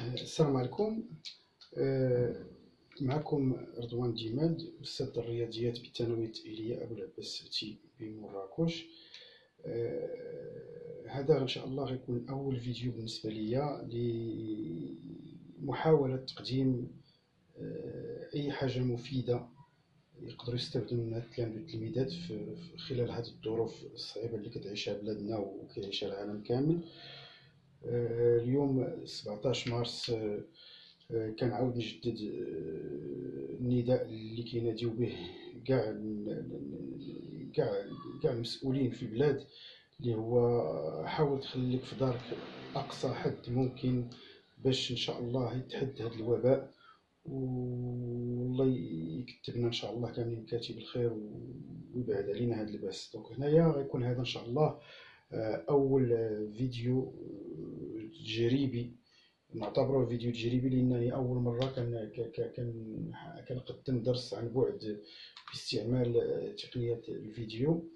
السلام عليكم. معكم رضوان جماد، أستاذ الرياضيات بالثانوية التأهيلية أبو العباس تي بمراكش. هذا إن شاء الله غيكون أول فيديو بالنسبة ليا لمحاولة تقديم أي حاجة مفيدة يقدروا يستافدوا منها التلاميذ والتلميذات في خلال هذه الظروف الصعيبة اللي كتعيشها بلادنا وكيعيشها العالم كامل. اليوم 17 مارس كنعاود نجدد النداء اللي كيناديو به كاع المسؤولين في البلاد، اللي هو حاول تخليك في دارك اقصى حد ممكن باش ان شاء الله يتحد هذا الوباء، والله يكتبنا ان شاء الله كاملين كاتب الخير ويبعد علينا هذا الباس. دونك هنايا غيكون هذا ان شاء الله اول فيديو تجريبي، نعتبره فيديو تجريبي لانني اول مره كنقدم درس عن بعد باستعمال تقنيه الفيديو.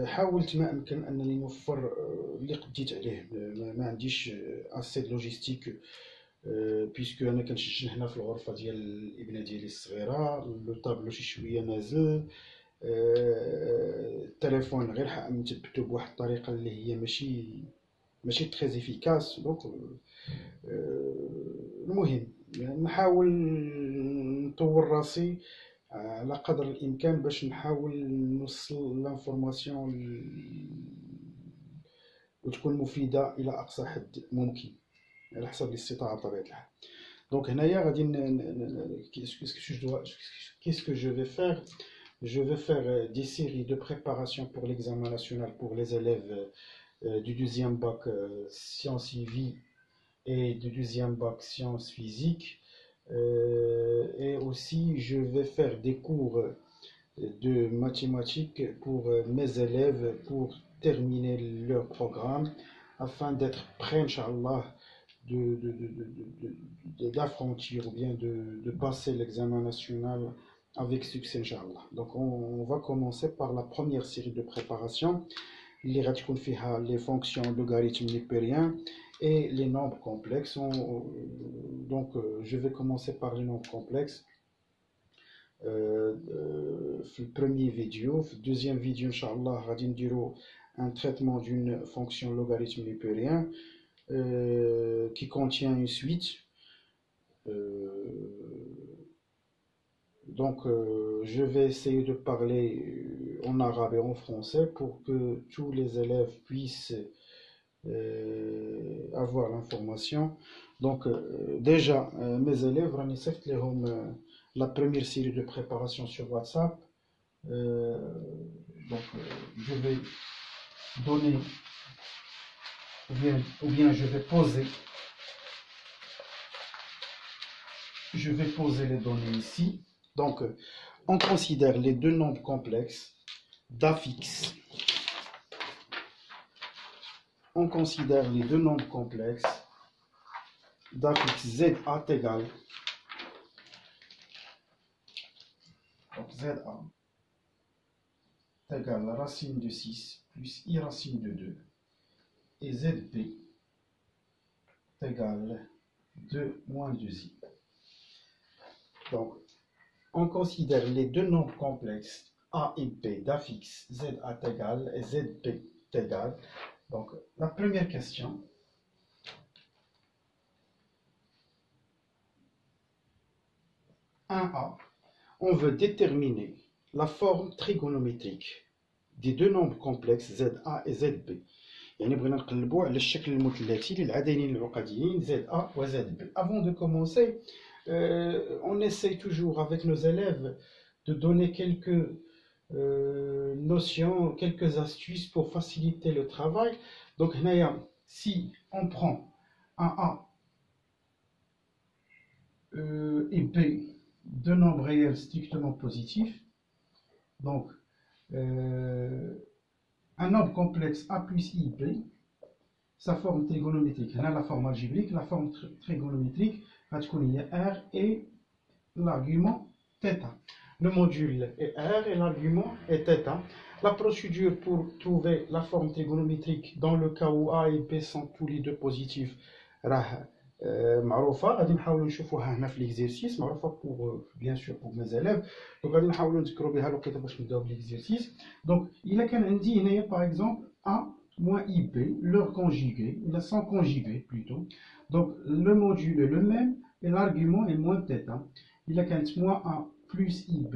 حاولت ما امكن انني نوفر اللي قديت عليه، ما عنديش اسيد لوجيستيك بيسكو انا كنسجل هنا في الغرفه ديال الابنه ديالي الصغيره، لو طابلو شي شويه نازل، التليفون غير مثبتو بواحد الطريقه اللي هي ماشي تري افيكاس. دونك المهم نحاول نطور راسي على قدر الامكان باش نحاول نوصل لانفورماسيون وتكون مفيده الى اقصى حد ممكن على حسب الاستطاعه بطبيعه الحال. دونك هنايا غادي qu'est-ce que je vais faire? Je vais faire des séries de préparation pour l'examen national pour les élèves du deuxième bac sciences et vie et du deuxième bac sciences physiques, et aussi je vais faire des cours de mathématiques pour mes élèves pour terminer leur programme afin d'être prêts, Inch'Allah, d'affronter ou bien de passer l'examen national avec succès, Inch'Allah. Donc on va commencer par la première série de préparation, les fonctions logarithmes népériens et les nombres complexes. Donc je vais commencer par les nombres complexes. Le premier vidéo, le deuxième vidéo, Inch'Allah, غادي نديرو un traitement d'une fonction logarithme népérien qui contient une suite. Donc je vais essayer de parler en arabe et en français pour que tous les élèves puissent avoir l'information. Donc déjà mes élèves راني صيفط لهم la première série de préparation sur WhatsApp. Donc je vais donner ou bien je vais poser les données ici. Donc on considère les deux nombres complexes d'affixe. On considère les deux nombres complexes d'affixe ZA égale, donc ZA égale la racine de 6 plus I racine de 2 et ZB égale 2 moins 2I. Donc on considère les deux nombres complexes A et B d'affixe ZA égale et ZB égale. Donc la première question, A, on veut déterminer la forme trigonométrique des deux nombres complexes ZA et ZB. يعني بغينا نقلبوا على الشكل المثلثي للعددين العقديين ZA و ZB. Avant de commencer, on essaye toujours avec nos élèves de donner quelques notions, quelques astuces pour faciliter le travail. Donc si on prend un A et B, deux nombres réels strictement positifs, donc un nombre complexe A plus I B, sa forme trigonométrique, la forme algébrique, la forme trigonométrique, R et l'argument θ. Le module est R et l'argument est θ. La procédure pour trouver la forme trigonométrique dans le cas où A et B sont tous les deux positifs, معروفه غادي نحاولوا نشوفوها هنا في ليكزيرسيس معروفه بور بيان سور بور مي زيليف دونك غادي نحاولوا نذكروا بها الوقيته باش نبداو بليكزيرسيس دونك الا كان عندي هنايا باغ اكزومبل ا moins ib leur conjugué là sans conjugué plutôt donc le module est le même et l'argument est moins θ الا كانت moins a plus ib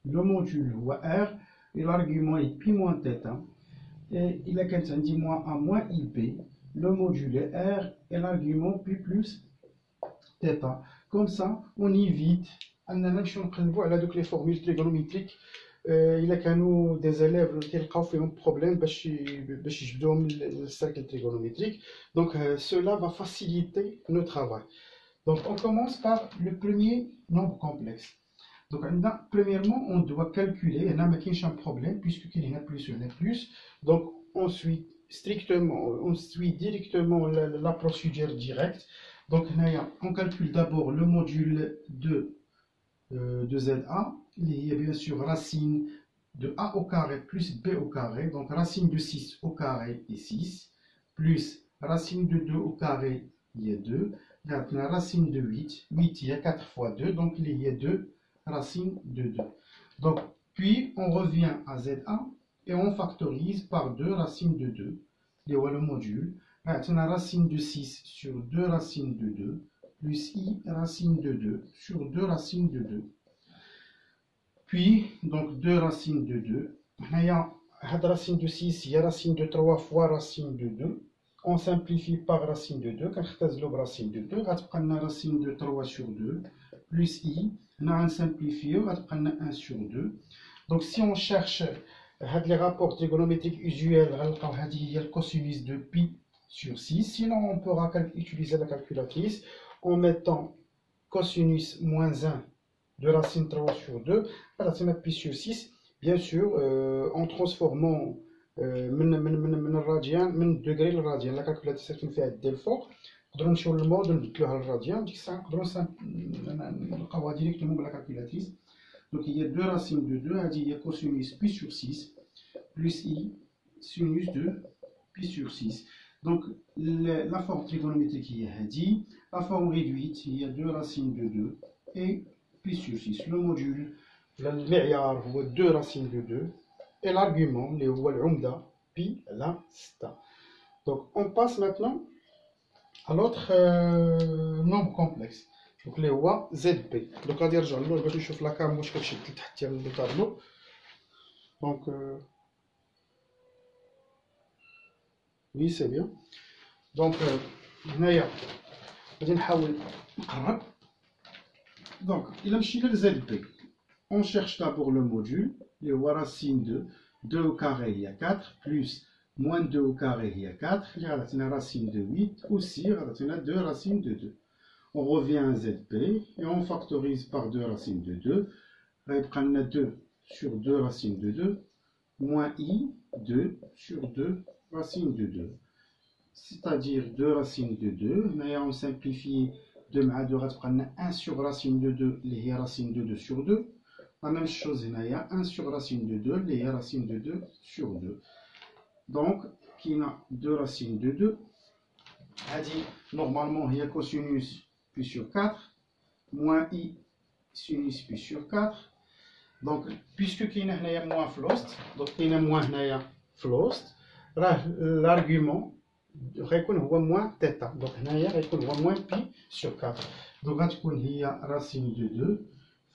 le module هو r et l'argument est pi moins θ et الا كانت عندي moins a moins ib le module est r et l'argument pi plus θ. Comme ça, on évite أننا نمشيو نقلبوا على دوك لي فورمول تريغونوميتريك إلا كانوا دي زيليف تلقاو فيهم بروبليم باش يجبدوهم للسيركل تريغونوميتريك. Donc cela va faciliter le travail. Donc on commence par le premier nombre complexe. Donc premièrement, on doit calculer, هنا ما كاينش un problème puisque كاين هنا plus هنا plus. Donc on suit strictement, on suit directement la procédure directe. Donc, on calcule d'abord le module de ZA. Il y a bien sûr racine de A au carré plus B au carré. Donc, racine de 6 au carré est 6. Plus racine de 2 au carré, il y a 2. Maintenant, racine de 8. 8, il y a 4 fois 2. Donc, il y a 2 racines de 2. Donc, puis, on revient à ZA et on factorise par 2 racines de 2. Et voilà le module. Maintenant, racine de 6 sur 2 racines de 2, plus i racine de 2 sur 2 racines de 2. Puis, donc 2 racines de 2. Il y a racine de 6, il y a racine de 3 fois racine de 2. On simplifie par racine de 2. Quand on racine de 2, on a racine de 3 sur 2, plus i. On a un simplifié, on a 1 sur 2. Donc, si on cherche les rapports trigonométriques usuels, on a le cosinus de pi sur 6. Sinon, on pourra utiliser la calculatrice en mettant cosinus moins 1 de racine 3 sur 2, racine pi sur 6, bien sûr, en transformant من degré للراديان. La calculatrice qui fait ديال الفوق نقدروا نمشيو للمود ونبدلوها للراديان ديك الساعه نقدروا نلقاوها ديريكتومون بلا calculatrice. Donc il y a 2 racines de 2, il y a cosinus pi sur 6 plus i sinus de pi sur 6. Donc, la forme trigonométrique est dit, la forme réduite, il y a 2 racines de 2 et pi sur 6. Le module, le معيار هو 2 racines de 2 et l'argument, اللي هو العمدة pi la sta. Donc, on passe maintenant à l'autre nombre complexe. Donc, اللي هو ZB. Donc, غادي نرجع للور باش نشوف لا كام واش كتشد لتحت ديال الطابلو. Donc, oui, c'est bien. Donc, donc, il a le ZP. On cherche d'abord le module. Il y a racine de 2 au carré, il y a 4, plus moins 2 au carré, il y a 4. Il y a la racine de 8, aussi, il y a 2 racines de 2. On revient à ZP et on factorise par 2 racines de 2. On prend 2 sur 2 racines de 2, moins i, 2 sur 2 racines de 2. C'est-à-dire 2 racines de 2. Mais on simplifie 2 مع 2 غتبقى 1 sur racine de 2 اللي هي racine de 2 sur 2. La même chose هنايا 1 sur racine de 2 اللي هي racine de 2 sur 2. Donc كاينه 2 racines de 2. هذه normalement هي cosinus pi sur 4 moins i sinus pi sur 4. Donc puisque كاينه هنايا moins flost, donc كاينه moins هنايا flost, راه l'argument غيكون هو moins θ. Donc هنايا غيكون هو moins pi sur 4. Donc غتكون هي racine de 2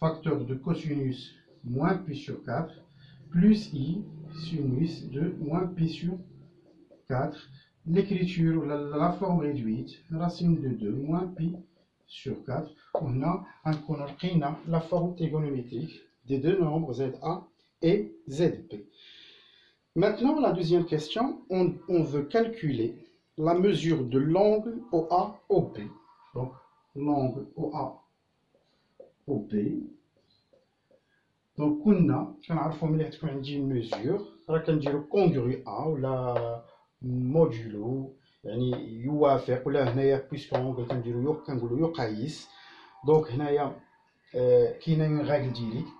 facteur de cosinus moins pi sur 4 plus i sinus de moins pi sur 4. L'écriture, la forme réduite, racine de 2 moins pi sur 4. On a la forme trigonométrique des deux nombres ZA et ZB. Maintenant, la deuxième question, on veut calculer la mesure de l'angle OA OB. Donc, l'angle OA OB. Donc, on a une mesure, on a congru A ou la modulo, يعني يوافق ولا هنايا puisqu'on كنديرو كنقولو يقيس. Donc هنايا كاينه une règle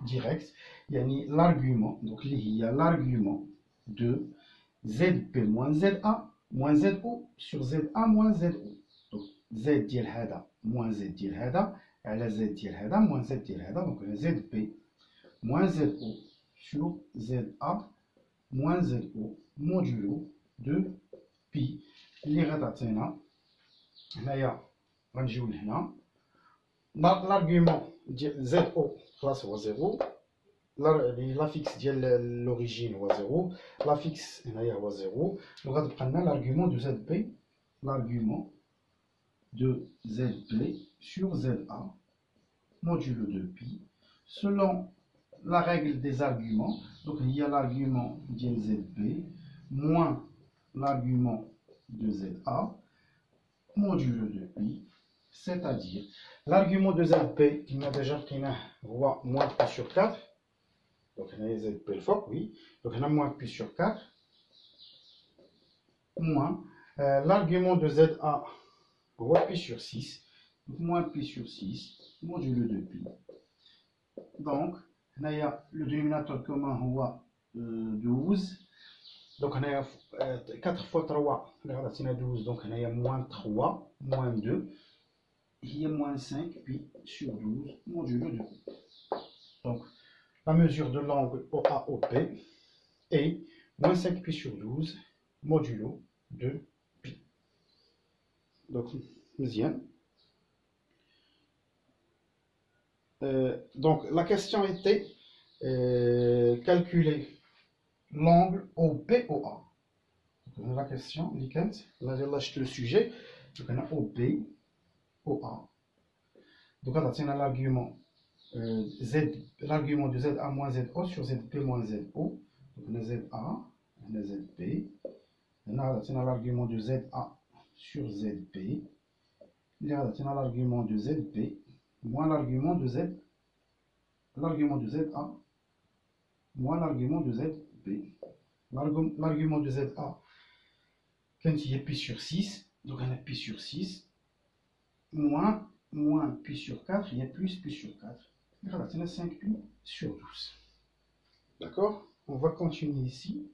directe, يعني l'argument, donc اللي هي l'argument de ZP moins ZA moins ZO sur ZA moins ZO. Donc Z ديال هذا moins Z ديال هذا على Z ديال هذا moins Z ديال هذا. Donc ZP moins ZO sur ZA moins ZO modulo de pi اللي غتعطينا هنايا. غنجيو لهنا l'argument ديال ZO خلاص هو 0. لا فيكس ديال لوريجين هو 0. لا فيكس هنايا هو 0. وغتبقى لنا l'argument de ZP, l'argument de ZP sur ZA modulo de pi selon la règle des arguments. Donc il y a l'argument de ZP moins l'argument de ZA modulo de pi, c'est-à-dire l'argument de ZP qui m'a déjà pris هو moins pi sur 4. Donc on a ZP le fort, oui. Donc on a moins pi sur 4 moins l'argument de ZA pi sur 6, donc moins pi sur 6 modulo de pi. Donc le dénominateur commun est 12. Donc on a 4 fois 3, on a 12, donc on a moins 3, moins 2, il y a moins 5 pi sur 12 modulo de pi. Donc la mesure de l'angle OAOP est moins 5 pi sur 12 modulo de pi. Donc, deuxième. Donc, la question était calculer l'angle OPOA. Donc, la question, on a lâché le sujet. Donc, on a OP, OA. Donc, on a l'argument l'argument de ZA moins ZO sur ZP moins ZO. Donc, on a ZA, on a ZP. On a l'argument de ZA sur ZP, il y a l'argument de ZP moins l'argument de Z, l'argument de ZA moins l'argument de ZP. L'argument de ZA, quand il y a pi sur 6, donc on a pi sur 6, moins pi sur 4, il y a plus pi sur 4. Il y a 5 pi sur 12. D'accord? On va continuer ici.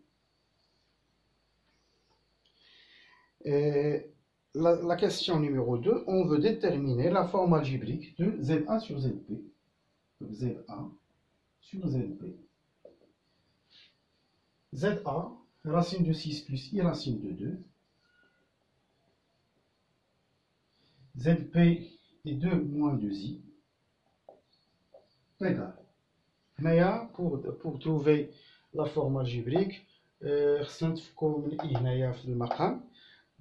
Et la question numéro 2, on veut déterminer la forme algébrique de ZA sur ZP. Donc ZA sur ZP. ZA, racine de 6 plus I racine de 2. ZP est 2 moins 2I. Égal. Pour trouver la forme algébrique, خصنا نتفكو من I هنايا في المقام.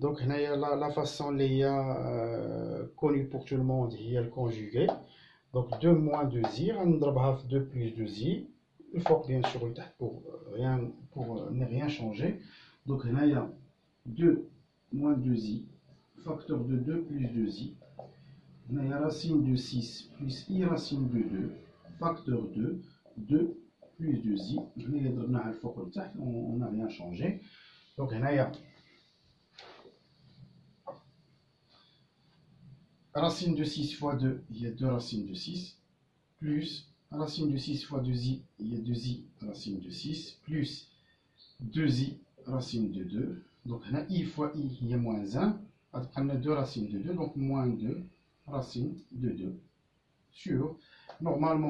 Donc, la façon connue pour tout le monde, il y a le conjugué. Donc, 2 moins 2i, on va 2 plus 2i. Il faut bien sûr pour ne rien changer. Donc, il y a 2 moins 2i, facteur de 2 plus 2i. Il y a racine de 6 plus i racine de 2, facteur de 2 plus 2i. On n'a rien changé. Donc, il y a racine de 6 fois 2, il y a 2 racines de 6, plus racine de 6 fois 2i, il y a 2i racine de 6, plus 2i racine de 2. Donc, on a i fois i, il y a moins 1. On a 2 racines de 2, donc moins 2 racines de 2 sur, normalement,